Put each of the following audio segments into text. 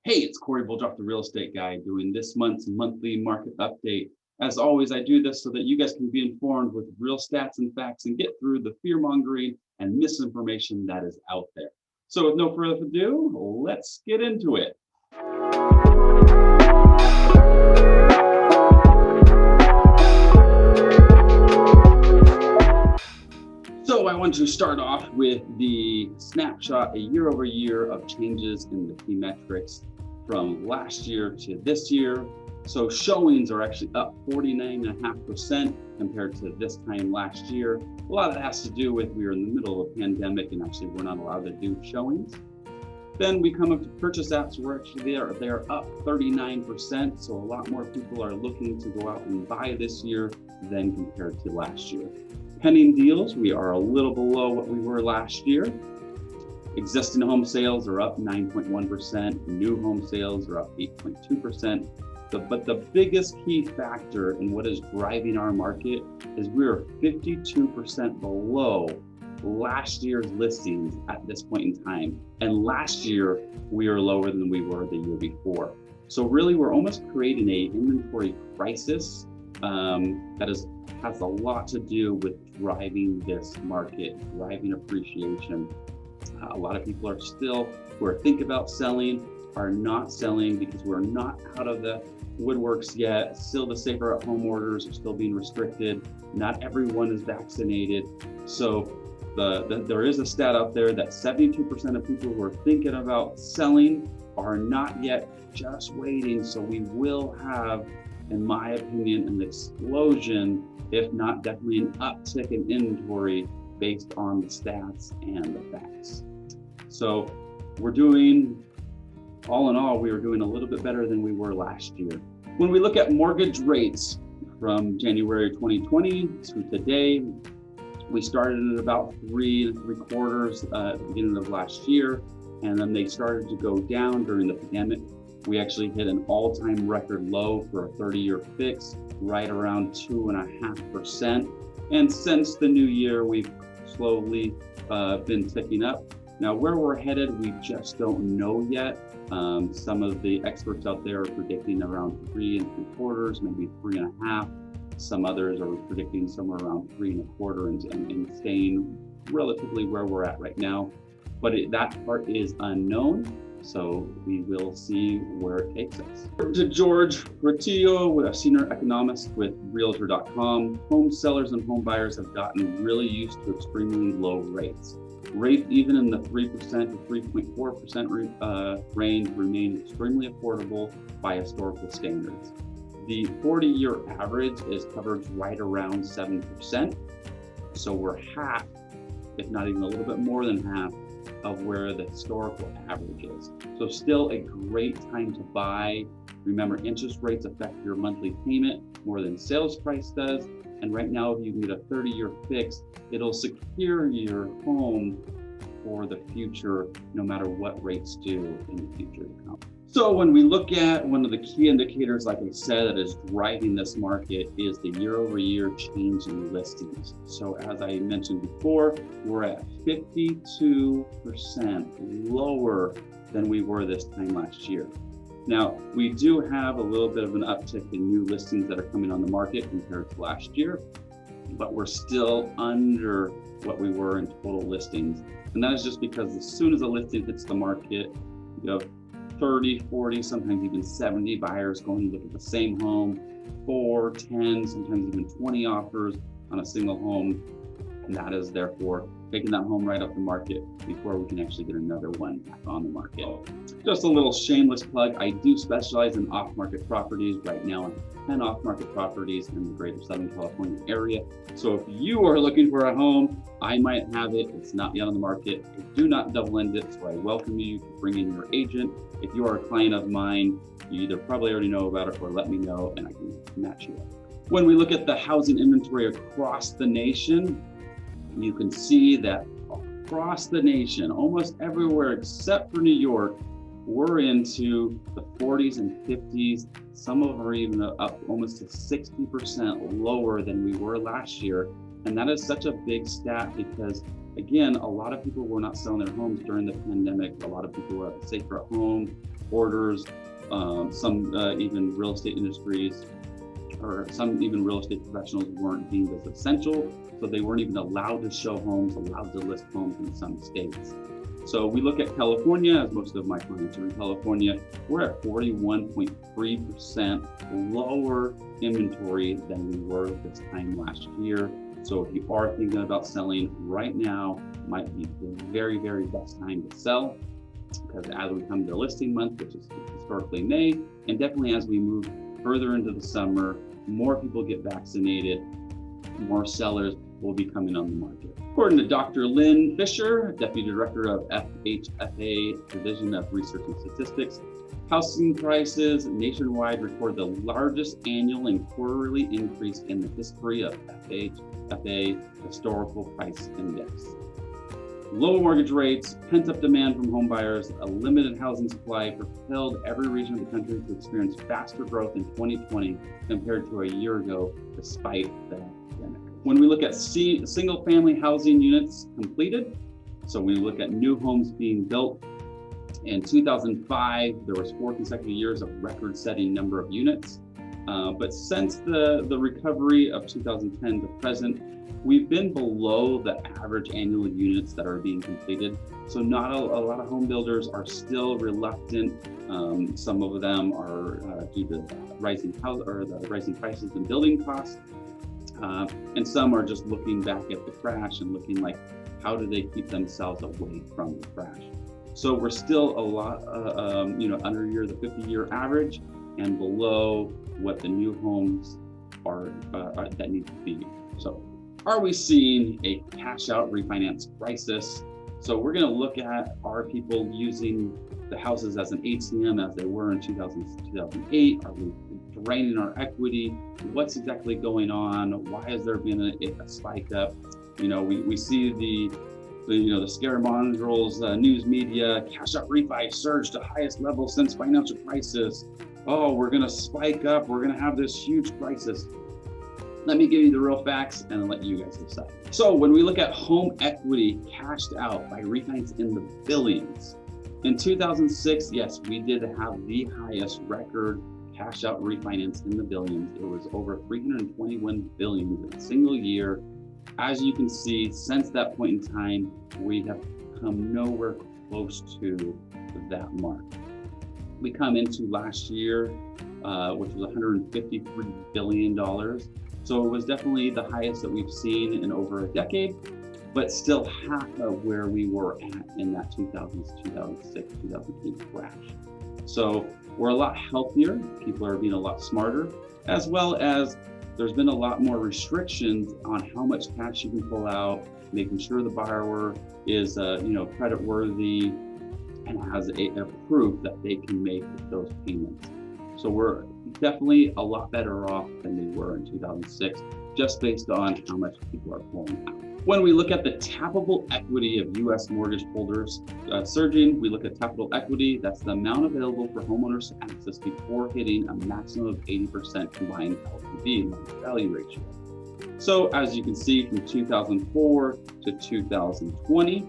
Hey, it's Cory, Boldroff, the real estate guy, doing this month's monthly market update. As always, I do this so that you guys can be informed with real stats and facts and get through the fear mongering and misinformation that is out there. So with no further ado, let's get into it. So I want to start off with the snapshot, a year over year of changes in the key metrics from last year to this year. So showings are actually up 49.5% compared to this time last year. A lot of that has to do with we were in the middle of a pandemic and actually we're not allowed to do showings. Then we come up to purchase apps. We're actually they're up 39%. So a lot more people are looking to go out and buy this year than compared to last year. Pending deals, we are a little below what we were last year. Existing home sales are up 9.1%. New home sales are up 8.2%. But the biggest key factor in what is driving our market is we're 52% below last year's listings at this point in time. And last year, we are lower than we were the year before. So really, we're almost creating an inventory crisis that has a lot to do with driving this market, driving appreciation. A lot of people are still, who are thinking about selling, are not selling because we're not out of the woodworks yet. Still the safer at home orders are still being restricted. Not everyone is vaccinated. So there is a stat out there that 72% of people who are thinking about selling are not yet, just waiting. So we will have, in my opinion, an explosion, if not definitely an uptick in inventory based on the stats and the facts. So we're doing, all in all, we were doing a little bit better than we were last year. When we look at mortgage rates from January 2020 to today, we started at about 3.75 at the beginning of last year, and then they started to go down during the pandemic. We actually hit an all-time record low for a 30-year fix, right around 2.5%. And since the new year, we've slowly been ticking up. Now, where we're headed, we just don't know yet. Some of the experts out there are predicting around 3.75, maybe 3.5. Some others are predicting somewhere around 3.25 and staying relatively where we're at right now. But that part is unknown. So we will see where it takes us. To George Ratillo, a senior economist with Realtor.com, home sellers and home buyers have gotten really used to extremely low rates. Rates even in the 3% to 3.4% range remain extremely affordable by historical standards. The 40-year average is covered right around 7%. So we're half, if not even a little bit more than half, of where the historical average is. So still a great time to buy. Remember, interest rates affect your monthly payment more than sales price does. And right now, if you can get a 30-year fix, it'll secure your home for the future, no matter what rates do in the future to come. So when we look at one of the key indicators, like I said, that is driving this market is the year-over-year change in listings. So as I mentioned before, we're at 52% lower than we were this time last year. Now, we do have a little bit of an uptick in new listings that are coming on the market compared to last year, but we're still under what we were in total listings. And that is just because as soon as a listing hits the market, you have 30, 40, sometimes even 70 buyers going to look at the same home, 4, 10, sometimes even 20 offers on a single home. And that is therefore taking that home right off the market before we can actually get another one back on the market. Just a little shameless plug, I do specialize in off-market properties. Right now I have 10 off-market properties in the greater Southern California area. So if you are looking for a home, I might have it. It's not yet on the market. I do not double end it, so I welcome you to bring in your agent. If you are a client of mine, you either probably already know about it or let me know and I can match you up. When we look at the housing inventory across the nation, you can see that across the nation, almost everywhere except for New York, we're into the 40s and 50s. Some of them are even up almost to 60% lower than we were last year. And that is such a big stat because, again, a lot of people were not selling their homes during the pandemic. A lot of people were safer at home. orders. Some even real estate industries, or some even real estate professionals weren't deemed as essential, so they weren't even allowed to show homes, allowed to list homes in some states. So we look at California, as most of my clients are in California, we're at 41.3% lower inventory than we were this time last year. So if you are thinking about selling right now, might be the very, very best time to sell, because as we come to listing month, which is historically May, and definitely as we move further into the summer, more people get vaccinated, more sellers will be coming on the market. According to Dr. Lynn Fisher, Deputy Director of FHFA Division of Research and Statistics, housing prices nationwide record the largest annual and quarterly increase in the history of FHFA Historical Price Index. Low mortgage rates, pent-up demand from home buyers, a limited housing supply propelled every region of the country to experience faster growth in 2020 compared to a year ago, despite the pandemic. When we look at single-family housing units completed, so we look at new homes being built, in 2005, there was 4 consecutive years of record-setting number of units. But since the recovery of 2010 to present, we've been below the average annual units that are being completed. So not a lot of home builders are still reluctant. Some of them are due to rising prices and building costs. And some are just looking back at the crash and looking like, how do they keep themselves away from the crash? So we're still a lot, under the 50-year average and below what the new homes are that need to be. So are we seeing a cash out refinance crisis? So we're going to look at, are people using the houses as an ATM as they were in 2008? Are we draining our equity? What's exactly going on? Why has there been a spike up? We see the scare modules, news media, cash out refi surged to highest level since financial crisis. Oh, we're going to spike up. We're going to have this huge crisis. Let me give you the real facts and let you guys decide. So when we look at home equity cashed out by refinance in the billions, in 2006, yes, we did have the highest record cash out refinance in the billions. It was over 321 billion in a single year. As you can see, since that point in time, we have come nowhere close to that mark. We come into last year, which was $153 billion. So it was definitely the highest that we've seen in over a decade, but still half of where we were at in that 2006, 2008 crash. So we're a lot healthier. People are being a lot smarter, as well as there's been a lot more restrictions on how much cash you can pull out, making sure the borrower is, credit worthy and has a proof that they can make those payments. So we're definitely a lot better off than we were in 2006, just based on how much people are pulling out. When we look at the tappable equity of U.S. mortgage holders surging, we look at tappable equity. That's the amount available for homeowners to access before hitting a maximum of 80% combined LTV, value ratio. So as you can see, from 2004 to 2020,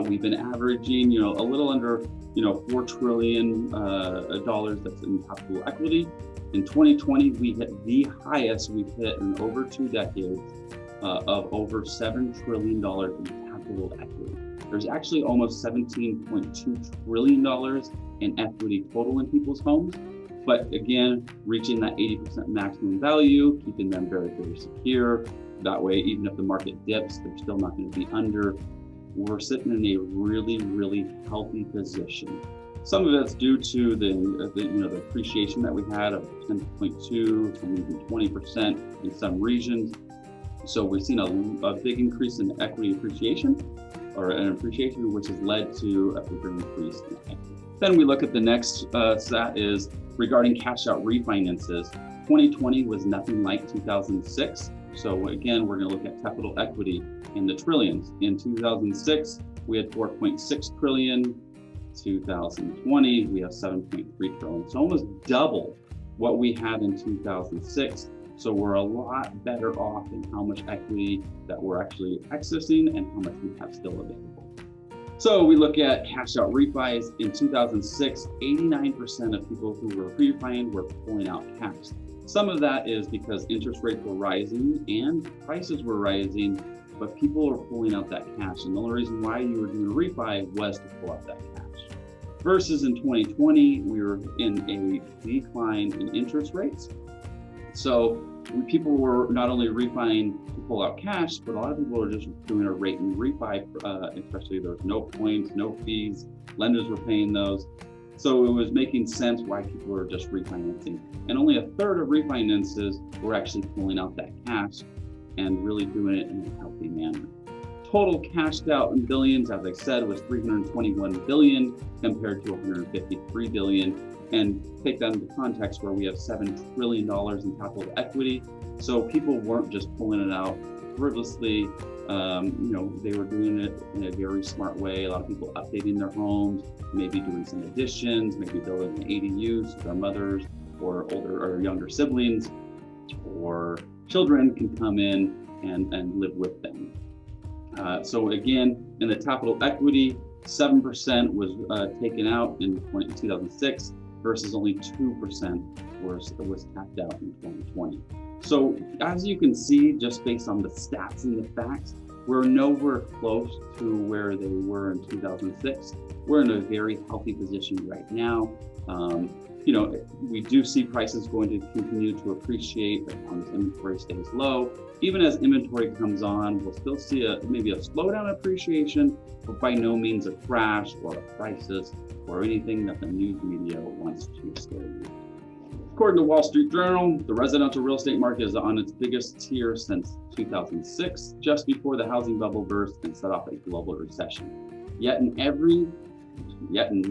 we've been averaging, a little under, $4 trillion that's in tappable equity. In 2020, we hit the highest we've hit in over 2 decades. Of over $7 trillion in tappable equity. There's actually almost $17.2 trillion in equity total in people's homes. But again, reaching that 80% maximum value, keeping them very, very secure. That way, even if the market dips, they're still not going to be under. We're sitting in a really, really healthy position. Some of it's due to the appreciation that we had of 10.2, some even 20% in some regions. So we've seen a big increase in equity appreciation, which has led to a bigger increase in equity. Then we look at the next stat is regarding cash out refinances. 2020 was nothing like 2006. So again, we're going to look at capital equity in the trillions. In 2006, we had 4.6 trillion. 2020, we have 7.3 trillion. So almost double what we had in 2006. So we're a lot better off in how much equity that we're actually accessing and how much we have still available. So we look at cash out refis. In 2006, 89% of people who were refining were pulling out cash. Some of that is because interest rates were rising and prices were rising, but people were pulling out that cash. And the only reason why you were doing a refi was to pull out that cash. Versus in 2020, we were in a decline in interest rates. So people were not only refining to pull out cash, but a lot of people were just doing a rate and refi, especially there was no points, no fees, lenders were paying those. So it was making sense why people were just refinancing. And only a third of refinances were actually pulling out that cash and really doing it in a healthy manner. Total cashed out in billions, as I said, was 321 billion compared to 153 billion. And take that into context where we have $7 trillion in capital equity. So people weren't just pulling it out frivolously. They were doing it in a very smart way. A lot of people updating their homes, maybe doing some additions, maybe building an ADUs so their mothers or older or younger siblings or children can come in and live with them. So again, in the capital equity, 7% was taken out in 2006 versus only 2% was tapped out in 2020. So as you can see, just based on the stats and the facts, we're nowhere close to where they were in 2006. We're in a very healthy position right now. We do see prices going to continue to appreciate as long as inventory stays low. Even as inventory comes on, we'll still see maybe a slowdown appreciation, but by no means a crash or a crisis or anything that the news media wants to scare you. According to Wall Street Journal, the residential real estate market is on its biggest tier since 2006, just before the housing bubble burst and set off a global recession. Yet in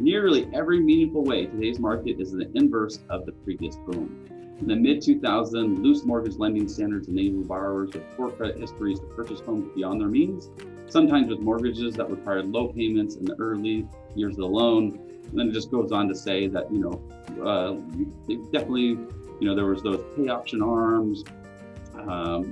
nearly every meaningful way, today's market is the inverse of the previous boom. In the mid-2000s, loose mortgage lending standards enabled borrowers with poor credit histories to purchase homes beyond their means, sometimes with mortgages that required low payments in the early years of the loan. And then it just goes on to say that, definitely, there was those pay option arms,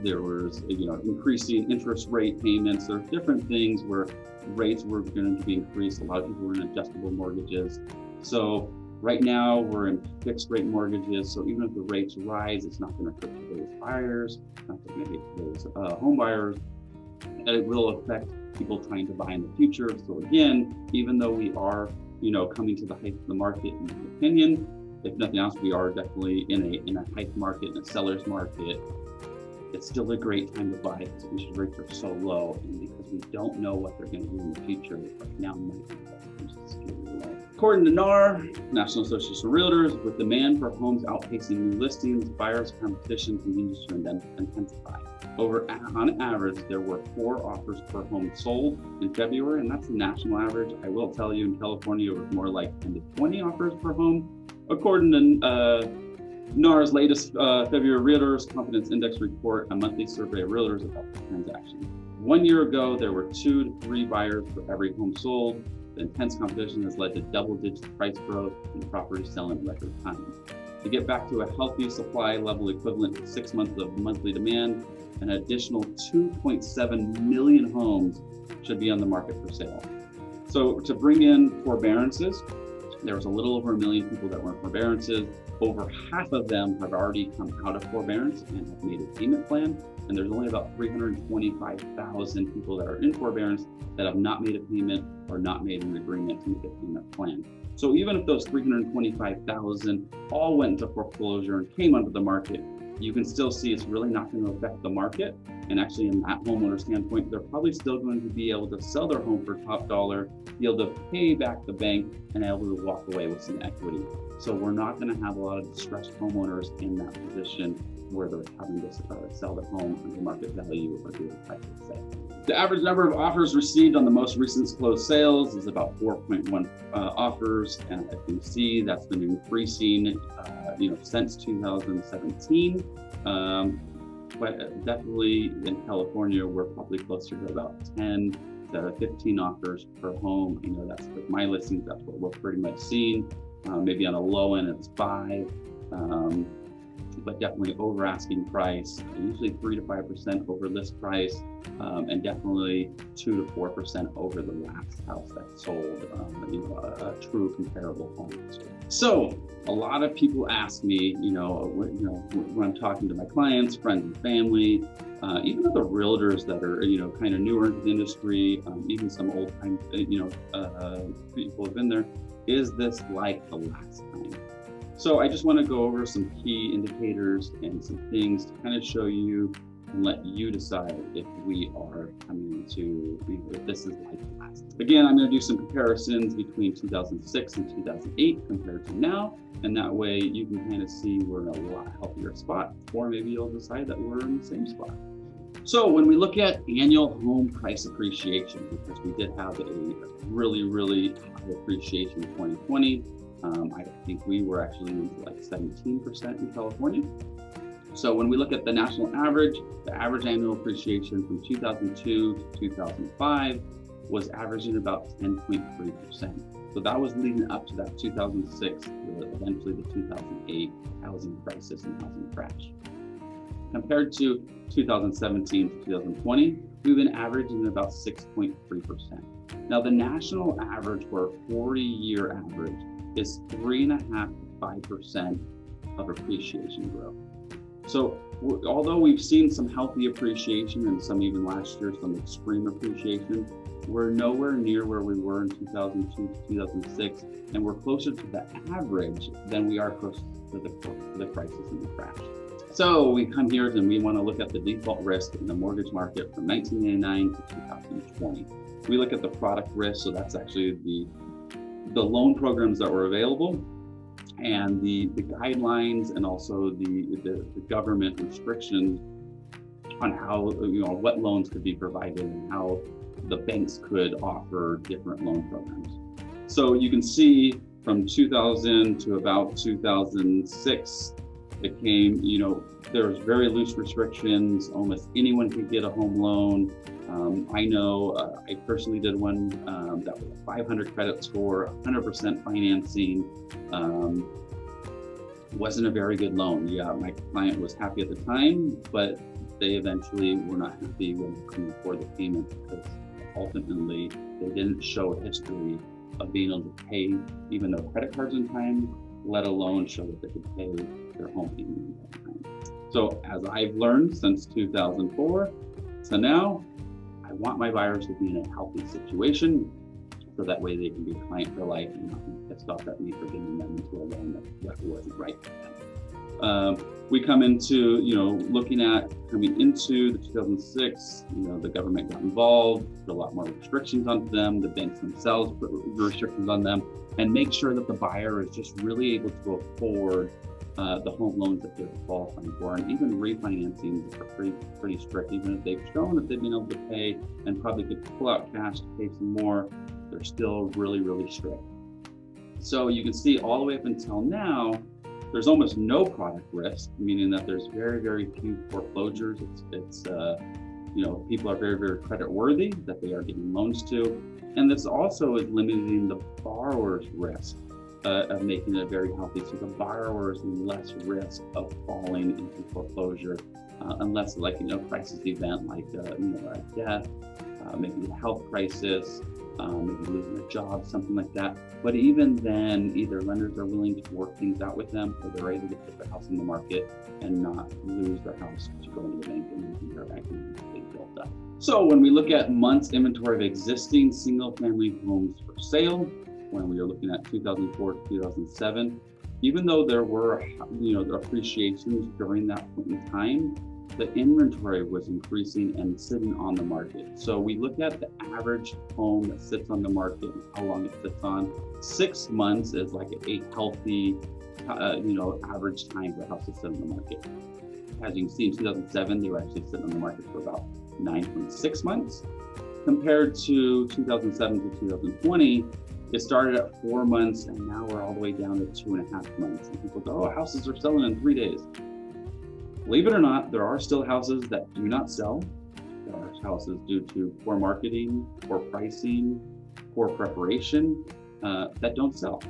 there was, increasing interest rate payments. There's different things where rates were going to be increased. A lot of people were in adjustable mortgages. So right now we're in fixed rate mortgages. So even if the rates rise, it's not going to hurt today's buyers, not going to hit today's home buyers. And it will affect people trying to buy in the future. So again, even though we are, coming to the height of the market, in my opinion, if nothing else, we are definitely in a hype market, in a seller's market. It's still a great time to buy because interest rates are so low, and because we don't know what they're going to do in the future. Right now might be the best time to secure low. According to NAR, National Association of Realtors, with demand for homes outpacing new listings, buyers' competition continues to intensify. On average, there were 4 offers per home sold in February, and that's the national average. I will tell you, in California, it was more like 10 to 20 offers per home. According to NAR's latest February Realtors Confidence Index report, a monthly survey of realtors about the transaction. 1 year ago, there were 2 to 3 buyers for every home sold. The intense competition has led to double-digit price growth and properties selling in record time. To get back to a healthy supply level equivalent to 6 months of monthly demand, an additional 2.7 million homes should be on the market for sale. So to bring in forbearances, there was a little over 1 million people that were in forbearances. Over half of them have already come out of forbearance and have made a payment plan. And there's only about 325,000 people that are in forbearance that have not made a payment or not made an agreement to make a payment plan. So even if those 325,000 all went into foreclosure and came onto the market, you can still see it's really not going to affect the market. And actually, in that homeowner standpoint, they're probably still going to be able to sell their home for top dollar, be able to pay back the bank, and able to walk away with some equity. So we're not going to have a lot of distressed homeowners in that position where they're having to sell their home under market value or do a price sale. The average number of offers received on the most recent closed sales is about 4.1 offers, and as you can see, that's been increasing, since 2017. But definitely in California, we're probably closer to about 10 to 15 offers per home. That's with my listings. That's what we're pretty much seeing. Maybe on a low end, it's 5. but definitely over asking price, usually 3 to 5% over list price, and definitely 2 to 4% over the last house that sold, a true comparable home. So a lot of people ask me, when I'm talking to my clients, friends and family, even other realtors that are, kind of newer into the industry, even some old time, people have been there, is this like the last time? So I just want to go over some key indicators and some things to kind of show you and let you decide if we are coming into, if this is like the last. Again, I'm going to do some comparisons between 2006 and 2008 compared to now. And that way you can kind of see we're in a lot healthier spot, or maybe you'll decide that we're in the same spot. So when we look at annual home price appreciation, because we did have a really, really high appreciation in 2020, I think we were actually into like 17% in California. So when we look at the national average, the average annual appreciation from 2002 to 2005 was averaging about 10.3%. So that was leading up to that 2006, eventually the 2008 housing crisis and housing crash. Compared to 2017 to 2020, we've been averaging about 6.3%. Now the national average for a 40-year average is 3.5% to 5% of appreciation growth. So although we've seen some healthy appreciation and some even last year, some extreme appreciation, we're nowhere near where we were in 2002 to 2006, and we're closer to the average than we are close to the crisis and the crash. So we come here and we want to look at the default risk in the mortgage market from 1989 to 2020. We look at the product risk, so that's actually the loan programs that were available, and the guidelines, and also the government restrictions on how, what loans could be provided and how the banks could offer different loan programs. So you can see from 2000 to about 2006, it came, there was very loose restrictions. Almost anyone could get a home loan. I know I personally did one that was a 500 credit score, 100% financing. Wasn't a very good loan. Yeah, my client was happy at the time, but they eventually were not happy when they couldn't afford the payment, because ultimately they didn't show a history of being able to pay even their credit cards in time, let alone show that they could pay their home payment in time. So as I've learned since 2004 to now, I want my buyers to be in a healthy situation, so that way they can be a client for life and not be pissed off at me for getting them into a loan that wasn't right for them. We come into, looking at coming into the 2006, the government got involved, put a lot more restrictions on them, the banks themselves put restrictions on them, and make sure that the buyer is just really able to afford the home loans that they're qualifying for. And even refinancing are pretty strict. Even if they've shown that they've been able to pay and probably could pull out cash to pay some more, they're still really, really strict. So you can see all the way up until now, there's almost no product risk, meaning that there's very, very few foreclosures. It's people are very, very credit worthy that they are getting loans to. And this also is limiting the borrower's risk of making it very healthy. So the borrower is less risk of falling into foreclosure, unless crisis event like a death, maybe a health crisis, maybe losing a job, something like that. But even then, either lenders are willing to work things out with them, or they're able to put their house in the market and not lose their house to go into the bank and losing their equity they built up. So when we look at months inventory of existing single-family homes for sale, when we are looking at 2004 to 2007, even though there were appreciations during that point in time, the inventory was increasing and sitting on the market. So we look at the average home that sits on the market and how long it sits on. 6 months is like a healthy, average time for a house to sit on the market. As you can see, in 2007, they were actually sitting on the market for about 9.6 months. Compared to 2007 to 2020, it started at 4 months, and now we're all the way down to 2.5 months. And people go, oh, houses are selling in 3 days. Believe it or not, there are still houses that do not sell. There are houses due to poor marketing, poor pricing, poor preparation that don't sell.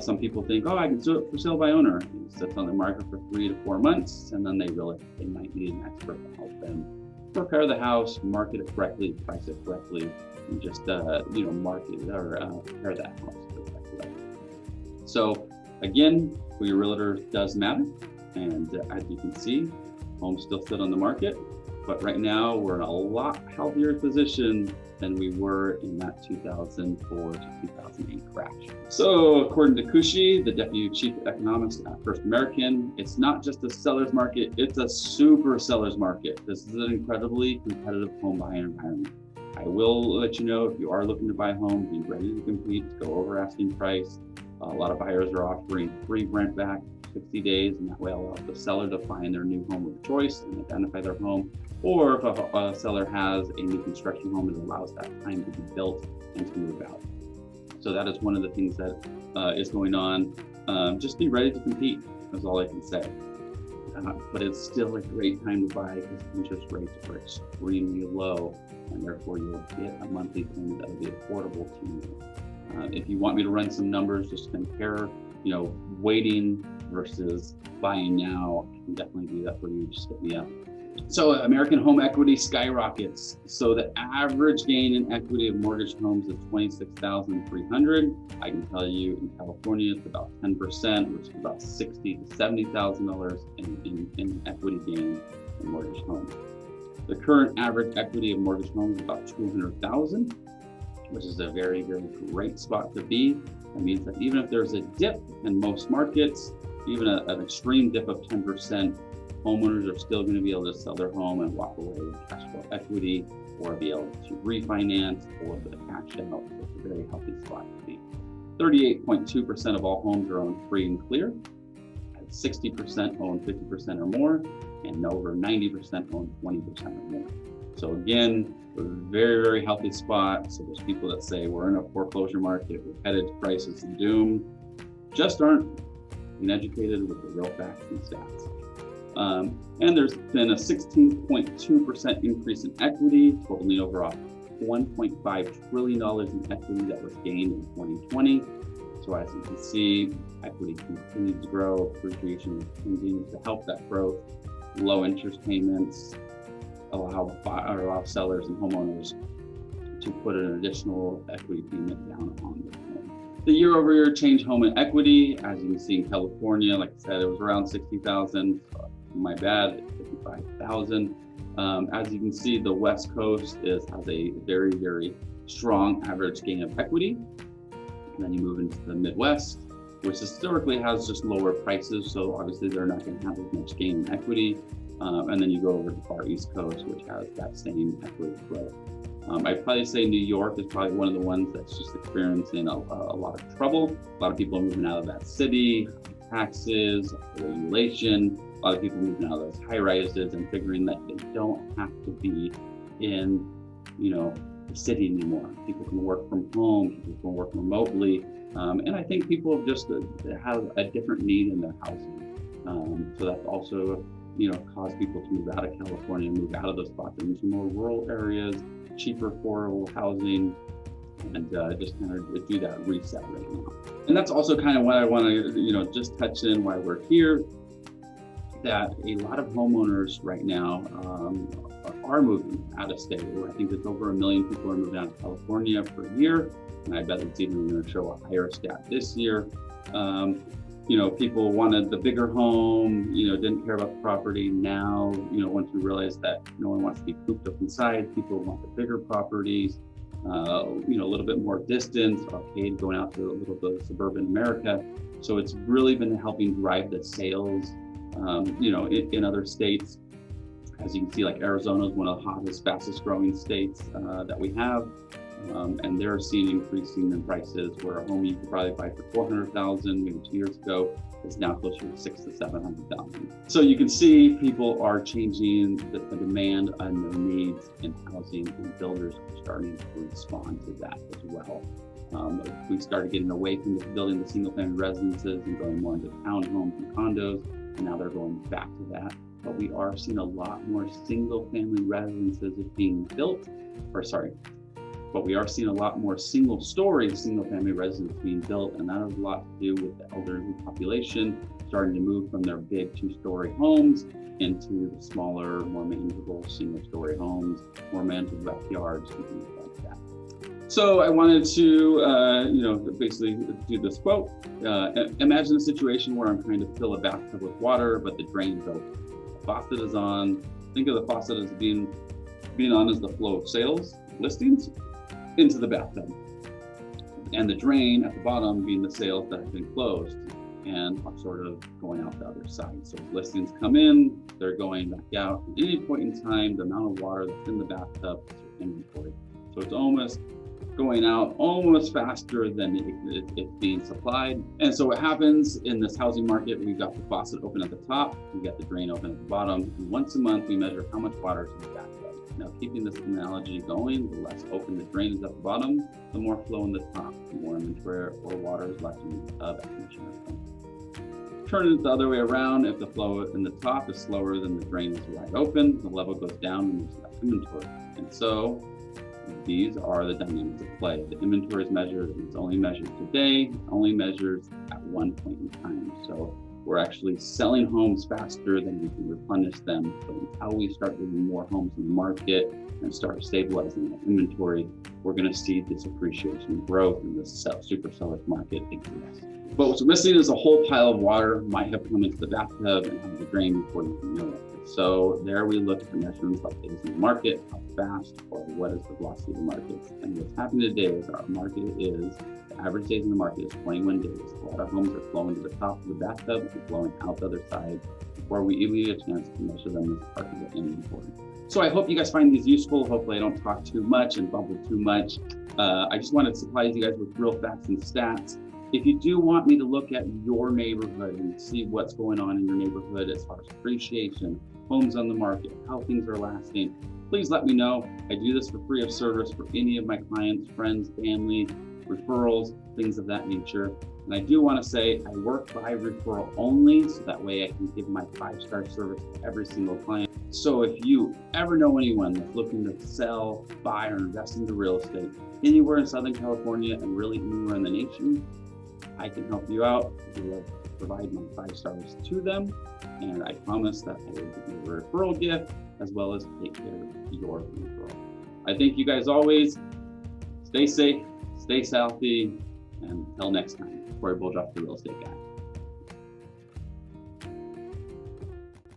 Some people think, oh, I can do it for sale by owner. It sits on the market for 3 to 4 months, and then they realize they might need an expert to help them prepare the house, market it correctly, price it correctly, and just market or prepare that house correctly. So again, who your realtor does matter, and as you can see, homes still sit on the market, but right now we're in a lot healthier position than we were in that 2004 to 2008 crash. So according to Kushi, the Deputy Chief Economist at First American, it's not just a seller's market, it's a super seller's market. This is an incredibly competitive home buying environment. I will let you know, if you are looking to buy a home, be ready to compete, go over asking price. A lot of buyers are offering free rent back 60 days, and that way allows the seller to find their new home of choice and identify their home. Or if a seller has a new construction home, it allows that time to be built and to move out. So that is one of the things that is going on. Just be ready to compete, is all I can say. But it's still a great time to buy because interest rates are extremely low, and therefore you'll get a monthly payment that will be affordable to you. If you want me to run some numbers, just compare, waiting versus buying now, I can definitely do that for you. Just hit me up. So American home equity skyrockets. So the average gain in equity of mortgage homes is $26,300. I can tell you in California, it's about 10%, which is about $60,000 to $70,000 in equity gain in mortgage homes. The current average equity of mortgage homes is about $200,000, which is a very, very great spot to be. That means that even if there's a dip in most markets, even an extreme dip of 10%, homeowners are still going to be able to sell their home and walk away with cash flow equity, or be able to refinance or the cash out. It's a very healthy spot to be. 38.2% of all homes are owned free and clear. 60% own 50% or more, and over 90% own 20% or more. So again, we're a very, very healthy spot. So there's people that say we're in a foreclosure market, we're headed to crisis and doom, just aren't being educated with the real facts and stats. And there's been a 16.2% increase in equity, totaling over $1.5 trillion in equity that was gained in 2020. So as you can see, equity continues to grow, appreciation continues to help that growth. Low interest payments allow sellers and homeowners to put an additional equity payment down on their home. The year-over-year change home in equity, as you can see in California, like I said, it was around 60,000. My bad, 55,000. As you can see, the West Coast has a very, very strong average gain of equity. And then you move into the Midwest, which historically has just lower prices. So obviously they're not going to have as much gain in equity. And then you go over to the far East Coast, which has that same equity growth. I'd probably say New York is probably one of the ones that's just experiencing a lot of trouble. A lot of people are moving out of that city, taxes, regulation. A lot of people moving out of those high rises and figuring that they don't have to be in, the city anymore. People can work from home, people can work remotely. And I think people just have a different need in their housing. So that's also, caused people to move out of California, move out of those spots into more rural areas, cheaper affordable housing, and just kind of do that reset right now. And that's also kind of what I want to, just touch in why we're here. That a lot of homeowners right now are moving out of state. I think it's over 1 million people are moving out of California per year, and I bet it's even going to show a higher stat this year. People wanted the bigger home, didn't care about the property. Now, once we realize that no one wants to be cooped up inside, people want the bigger properties, a little bit more distance, arcade, going out to a little bit of suburban America. So it's really been helping drive the sales. In other states, as you can see, like Arizona is one of the hottest, fastest growing states that we have. And they're seeing increasing in prices, where a home you could probably buy for $400,000 maybe 2 years ago is now closer to $600,000 to $700,000. So you can see people are changing the demand and their needs in housing, and builders are starting to respond to that as well. We started getting away from building the single family residences and going more into townhomes and condos, and now they're going back to that. But we are seeing a lot more single family residences being built, but we are seeing a lot more single-story, single-family residences being built, and that has a lot to do with the elderly population starting to move from their big 2-story homes into the smaller, more manageable single-story homes, more manageable backyards, and things like that. So I wanted to, basically do this quote. Imagine a situation where I'm trying to fill a bathtub with water, but the drain's open. The faucet is on. Think of the faucet as being on as the flow of sales, listings, into the bathtub. And the drain at the bottom being the sales that have been closed and are sort of going out the other side. So listings come in, they're going back out. At any point in time, the amount of water that's in the bathtub is your inventory. So it's almost going out almost faster than it's being supplied. And so what happens in this housing market, we've got the faucet open at the top, we got the drain open at the bottom, and once a month we measure how much water is in the bathtub. Now, keeping this analogy going, the less open the drain is at the bottom, the more flow in the top, the more inventory or water is left in the tub. Turn it the other way around. If the flow in the top is slower than the drain is wide open, the level goes down and there's less inventory. And so these are the dynamics at play. The inventory is measured, it's only measured today, only measures at one point in time. So we're actually selling homes faster than we can replenish them. So until we start getting more homes in the market and start stabilizing that inventory, we're going to see this appreciation growth in this super seller's market exist. But what's missing is a whole pile of water might have come into the bathtub and out of the drain before you can know it. So there we look at the measurements like days in the market, how fast, or what is the velocity of the market. And what's happening today is our market is, the average days in the market is 21 days. A lot of homes are flowing to the top of the bathtub and flowing out the other side before we even get a chance to measure them as part of the inventory. So I hope you guys find these useful. Hopefully I don't talk too much and bubble too much. I just wanted to supply you guys with real facts and stats. If you do want me to look at your neighborhood and see what's going on in your neighborhood as far as appreciation, homes on the market, how things are lasting, please let me know. I do this for free of service for any of my clients, friends, family, referrals, things of that nature. And I do want to say I work by referral only, so that way I can give my 5-star service to every single client. So if you ever know anyone that's looking to sell, buy, or invest into real estate anywhere in Southern California and really anywhere in the nation, I can help you out. I will provide my 5 stars to them, and I promise that I will give you a referral gift as well as take care of your referral. I thank you guys always. Stay safe, stay healthy, and until next time, Cory Boldroff, the Real Estate Guy.